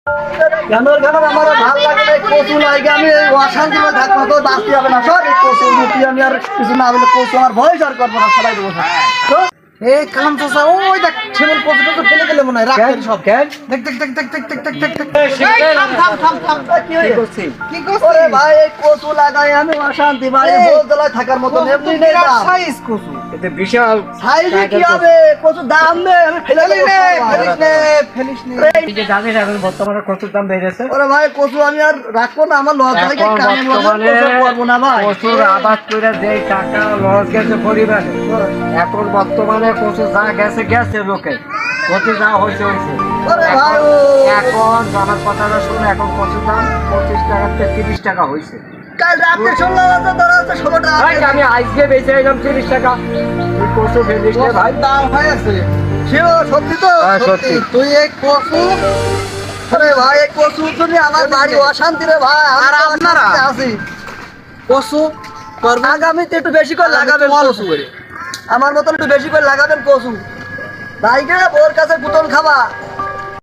আমার ভালো লাগে না, কচু লাগে আমি এই অশান্তি মধ্যে থাকবো, তো বাঁচতে হবে না সব এই কচু রুটি আমি আর কিছু না বলে কচু আমার ভয় আর করবো না, সবাই দেবো এই কালাম চাষা ওই দেখ সেমন কচু টচু ফেলে গেলে মনে হয় রাখেন সব দেখ দেখ দেখ দেখ দেখ দেখ দেখ দেখ কি করছিস ওরে ভাই এই কচু লাগাই আমি অশান্তি ভাই বোতলায় থাকার মতো এমনি নেই সাইজ কচু এটা বিশাল সাইজে কি হবে কচু দাম নেই আমি ফেলে ফেলিস নে এই যে জানিস এখন বর্তমানে কচুর দাম বেড়ে গেছে। ওরে ভাই কচু আমি আর রাখবো না, আমার লস হয় এখন কানে বর্তমানে করবো না ভাই কচুর আবাদ করে যে টাকা লস গেছে পরিবারে, এখন বর্তমানে কচু যা গেছে গেছে লোকে, কচু যা হয়েছে হয়েছে। ওরে ভাই এখন আমার কথাটা শুনে এখন কচুর দাম 25 টাকা থেকে 30 টাকা হয়েছে। কাল রাতে শুনলাম আছে ধরা আছে 16 টাকা ভাই আমি আজকে বেঁচে এলাম 30 টাকা। তুই কচু ফেলিস রে ভাই। দাম হয়ে আছে সেও সত্যি তো হ্যাঁ, সত্যি। তুই এই কচু আরে ভাই এই কচু তুমি আমার বাড়ি অশান্তি রে ভাই আর আপনারা আছি কচু আগামীতে একটু বেশি করে লাগাবেন কচু আমার মতন একটু বেশি করে লাগাবেন কচু ভাইকে ওর কাছে বুতল খাবা